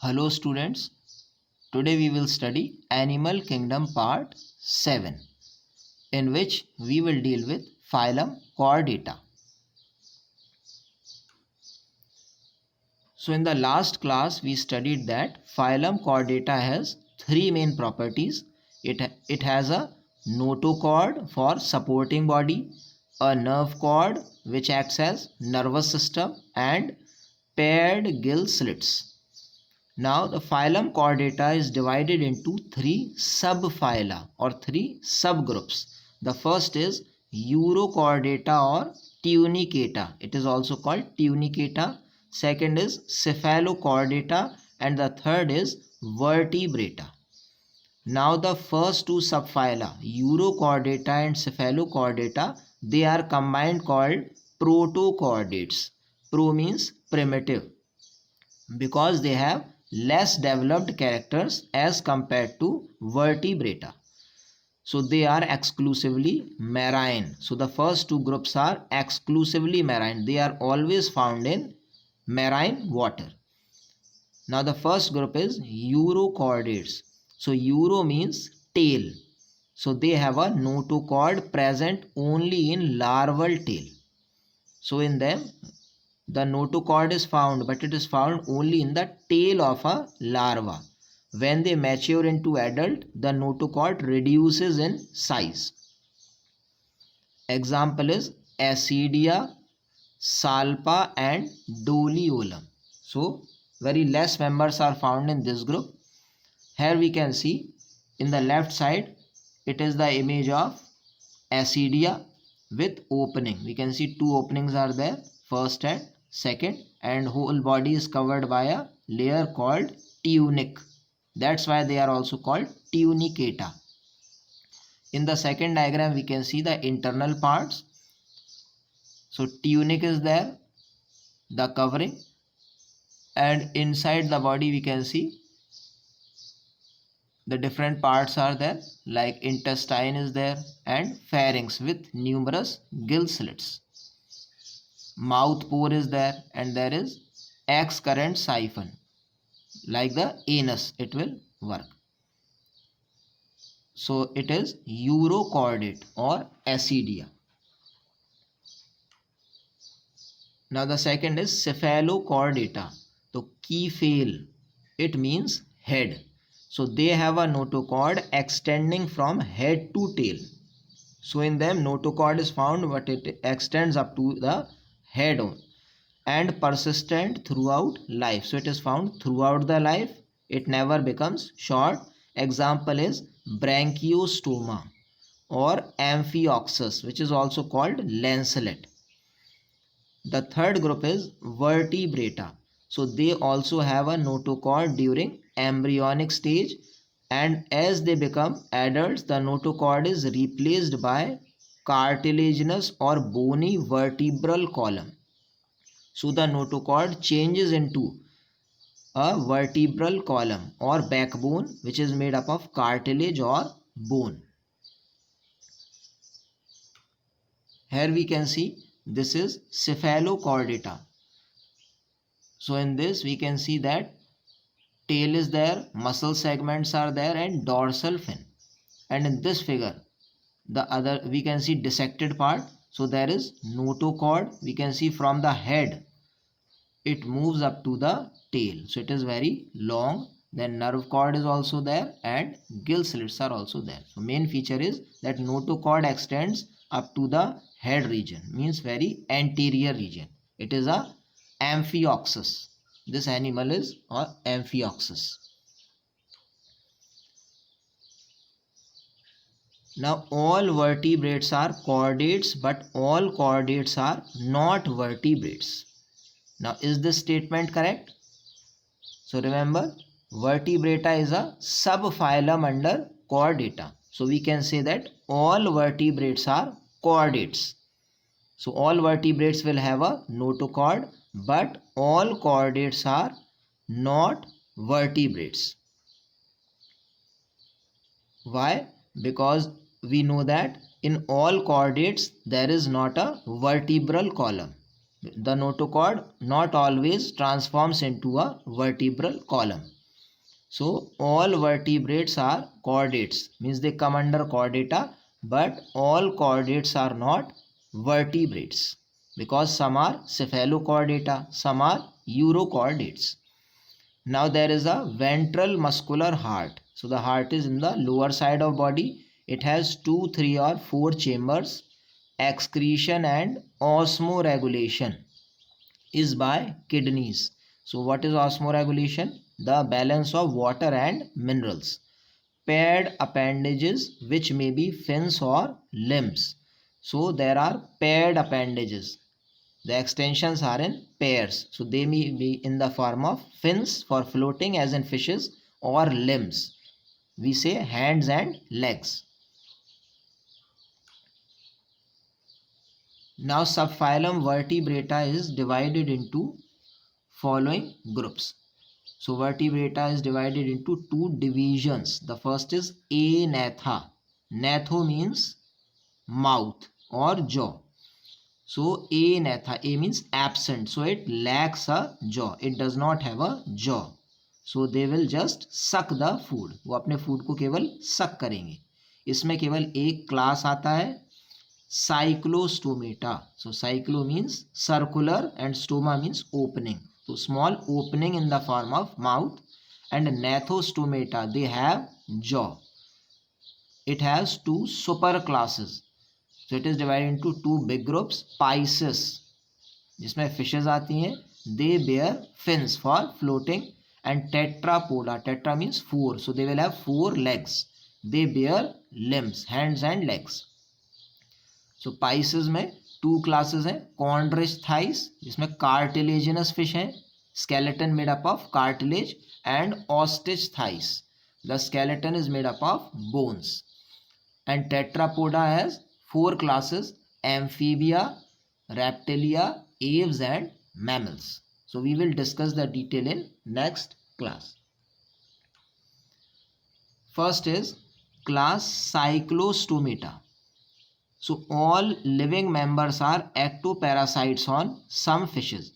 Hello students, today we will study Animal Kingdom Part 7 in which we will deal with phylum Chordata. So in the last class we studied that phylum Chordata has three main properties. It has a notochord for supporting body, a nerve cord which acts as nervous system and paired gill slits. Now the phylum Chordata is divided into three subphyla or three subgroups. The first is Urochordata or Tunicata. It is also called Tunicata. Second is Cephalochordata and the third is Vertebrata. Now the first two subphyla Urochordata and Cephalochordata, they are combined called protochordates. Pro means primitive because they have less developed characters as compared to vertebrata. So they are exclusively marine. So the first two groups are exclusively marine. They are always found in marine water. Now the first group is urochordates. So uro means tail. So they have a notochord present only in larval tail. So in them the notochord is found, but it is found only in the tail of a larva. When they mature into adult, the notochord reduces in size. Example is Acidia, Salpa and Doliolum. So very less members are found in this group. Here we can see in the left side, it is the image of Acidia with opening. We can see two openings are there, first and second, and whole body is covered by a layer called tunic. That's why they are also called tunicata. In the second diagram we can see the internal parts. So tunic is there, the covering, and inside the body we can see the different parts are there, like intestine is there and pharynx with numerous gill slits. Mouth pore is there and there is excurrent siphon, like the anus it will work. So it is urochordate or Acidia. Now the second is Cephalochordata. So kephale, it means head. So they have a notochord extending from head to tail. So in them notochord is found, but it extends up to the head and persistent throughout life. So it is found throughout the life. It never becomes short. Example is Branchiostoma or Amphioxus, which is also called lancelet. The third group is Vertebrata. So they also have a notochord during embryonic stage, and as they become adults the notochord is replaced by cartilaginous or bony vertebral column. So the notochord changes into a vertebral column or backbone which is made up of cartilage or bone. Here we can see this is Cephalochordata. So in this we can see that tail is there, muscle segments are there and dorsal fin. And in this figure the other we can see dissected part. So there is notochord, we can see from the head it moves up to the tail. So it is very long. Then nerve cord is also there and gill slits are also there. So main feature is that notochord extends up to the head region, means very anterior region. It is a Amphioxus. This animal is a Amphioxus. Now all vertebrates are chordates, but all chordates are not vertebrates. Now is this statement correct? So remember, vertebrata is a subphylum under chordata. So we can say that all vertebrates are chordates. So all vertebrates will have a notochord, but all chordates are not vertebrates. Why? Because we know that in all chordates there is not a vertebral column. The notochord not always transforms into a vertebral column. So all vertebrates are chordates, means they come under chordata, but all chordates are not vertebrates because some are cephalochordata, some are urochordates. Now there is a ventral muscular heart. So the heart is in the lower side of body. It has 2, 3 or 4 chambers. Excretion and osmoregulation is by kidneys. So what is osmoregulation? The balance of water and minerals. Paired appendages, which may be fins or limbs. So there are paired appendages. The extensions are in pairs. So they may be in the form of fins for floating as in fishes, or limbs. We say hands and legs. Now subphylum Vertebrata is divided into following groups. So vertebrata is divided into two divisions. The first is Agnatha. Gnatho means mouth or jaw. So Agnatha, A means absent. So it lacks a jaw. It does not have a jaw. So they will just suck the food. वो अपने food को केवल suck करेंगे. इसमें केवल एक class आता है Cyclostomata. So cyclo means circular and stoma means opening. So small opening in the form of mouth. And Gnathostomata, they have jaw. It has two super classes. So it is divided into two big groups. Pisces, जिसमें fishes आती हैं, they bear fins for floating. And tetrapoda, tetra means 4, so they will have 4 legs. They bear limbs, hands and legs. So Pisces में 2 classes हैं. Chondrich thighs, जिसमें cartilaginous fish है, skeleton made up of cartilage. And ostrich thighs, the skeleton is made up of bones. And tetrapoda has 4 classes: amphibia, reptilia, aves and mammals. So we will discuss the detail in next class. First is class Cyclostomata. So all living members are ectoparasites on some fishes.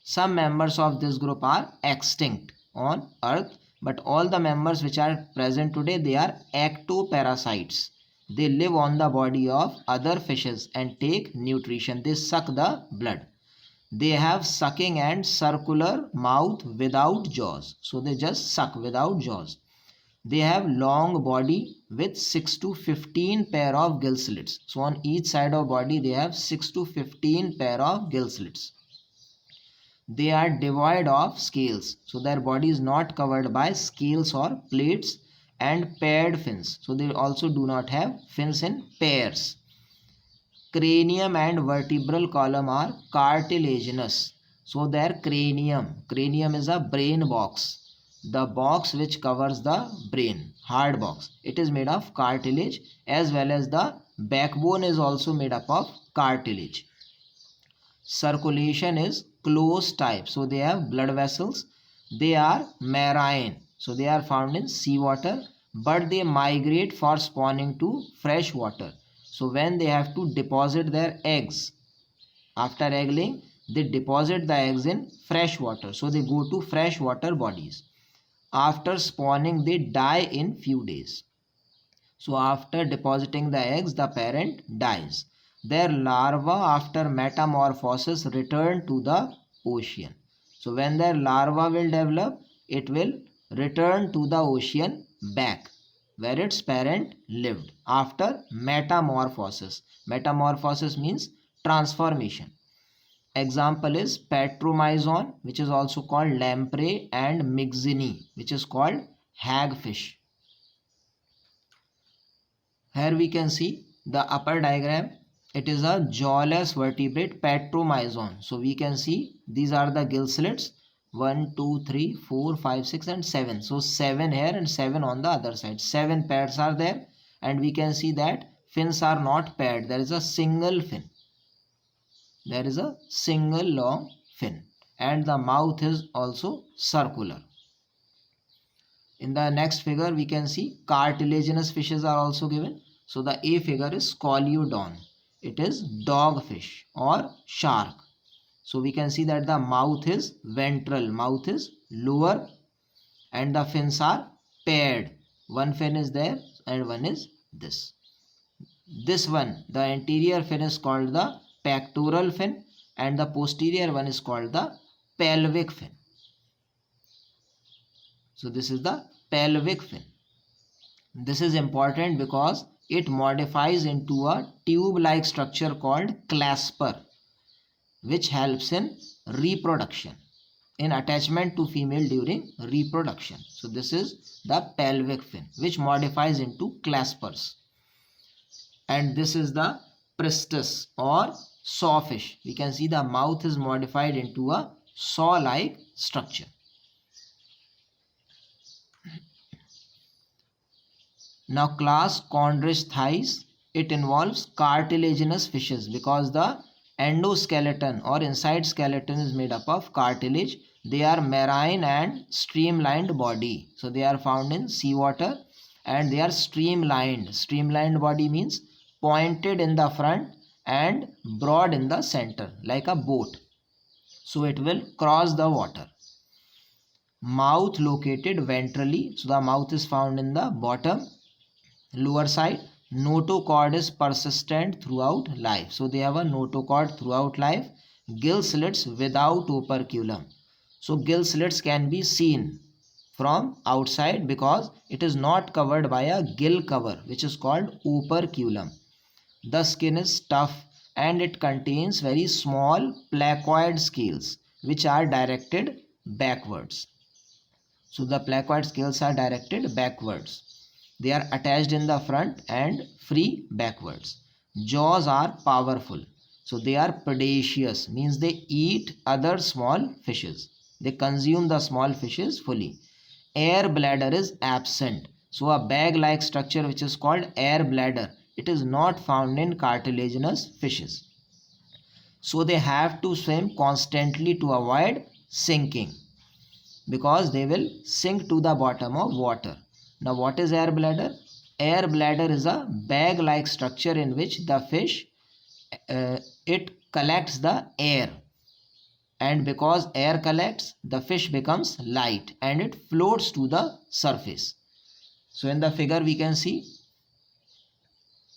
Some members of this group are extinct on earth, but all the members which are present today, they are ectoparasites. They live on the body of other fishes and take nutrition. They suck the blood. They have sucking and circular mouth without jaws. So they just suck without jaws. They have long body with 6 to 15 pair of gill slits. So on each side of body they have 6 to 15 pair of gill slits. They are devoid of scales. So their body is not covered by scales or plates. And paired fins. So they also do not have fins in pairs. Cranium and vertebral column are cartilaginous. So their cranium is a brain box. The box which covers the brain, hard box. It is made of cartilage, as well as the backbone is also made up of cartilage. Circulation is closed type. So they have blood vessels. They are marine. So they are found in seawater, but they migrate for spawning to fresh water. So when they have to deposit their eggs, after egg laying, they deposit the eggs in fresh water. So they go to freshwater bodies. After spawning, they die in few days. So after depositing the eggs, the parent dies. Their larvae after metamorphosis return to the ocean. So when their larva will develop, it will return to the ocean back where its parent lived after metamorphosis. Metamorphosis means transformation. Example is Petromyzon, which is also called lamprey, and Mixini, which is called hagfish. Here we can see the upper diagram. It is a jawless vertebrate, Petromyzon. So we can see these are the gill slits. 1, 2, 3, 4, 5, 6 and 7. So 7 here and 7 on the other side. 7 pairs are there, and we can see that fins are not paired. There is a single fin. There is a single long fin, and the mouth is also circular. In the next figure we can see cartilaginous fishes are also given. So the A figure is Scoliodon. It is dogfish or shark. So we can see that the mouth is ventral, mouth is lower, and the fins are paired. One fin is there and one is this. This one, the anterior fin is called the pectoral fin and the posterior one is called the pelvic fin. So this is the pelvic fin. This is important because it modifies into a tube-like structure called clasper, which helps in reproduction, in attachment to female during reproduction. So this is the pelvic fin, which modifies into claspers. And this is the pristis or sawfish. We can see the mouth is modified into a saw-like structure. Now class chondrichthyes, it involves cartilaginous fishes because the endoskeleton or inside skeleton is made up of cartilage. They are marine and streamlined body. So they are found in seawater and they are streamlined. Streamlined body means pointed in the front and broad in the center like a boat. So it will cross the water. Mouth located ventrally. So the mouth is found in the bottom lower side. Notochord is persistent throughout life. So they have a notochord throughout life. Gill slits without operculum. So gill slits can be seen from outside because it is not covered by a gill cover, which is called operculum. The skin is tough and it contains very small placoid scales which are directed backwards. So the placoid scales are directed backwards. They are attached in the front and free backwards. Jaws are powerful. So they are predaceous, means they eat other small fishes. They consume the small fishes fully. Air bladder is absent. So a bag-like structure which is called air bladder, it is not found in cartilaginous fishes. So they have to swim constantly to avoid sinking because they will sink to the bottom of water. Now what is air bladder? Air bladder is a bag-like structure in which the fish, it collects the air. And because air collects, the fish becomes light and it floats to the surface. So in the figure we can see,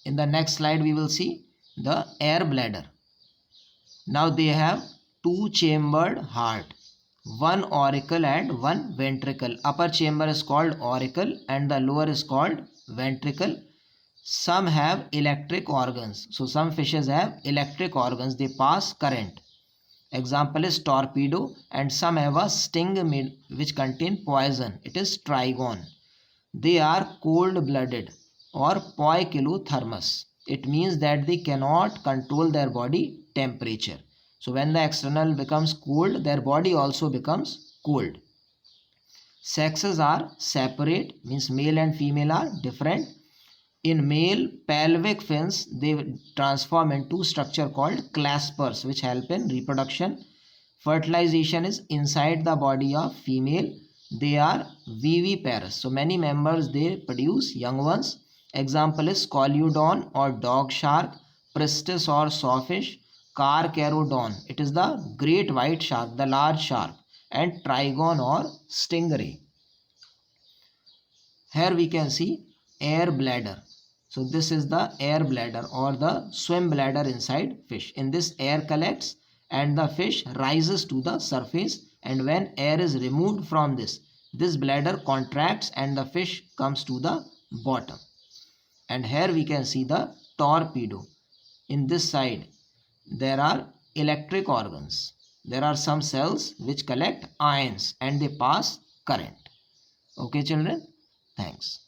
in the next slide we will see the air bladder. Now they have two chambered heart, one auricle and one ventricle. Upper chamber is called auricle and the lower is called ventricle. Some have electric organs. So some fishes have electric organs. They pass current. Example is torpedo, and some have a sting which contain poison. It is trigon. They are cold-blooded or poikilothermous. It means that they cannot control their body temperature. So when the external becomes cold, their body also becomes cold. Sexes are separate, means male and female are different. In male, pelvic fins, they transform into structure called claspers which help in reproduction. Fertilization is inside the body of female. They are viviparous. So many members, they produce young ones. Example is Coludon or dog shark, Pristis or sawfish, Carcharodon. It is the great white shark, the large shark, and Trigon or stingray. Here we can see air bladder. So this is the air bladder or the swim bladder inside fish. In this, air collects and the fish rises to the surface, and when air is removed from this bladder contracts and the fish comes to the bottom. And here we can see the torpedo. In this side there are electric organs. There are some cells which collect ions and they pass current. Okay children, thanks.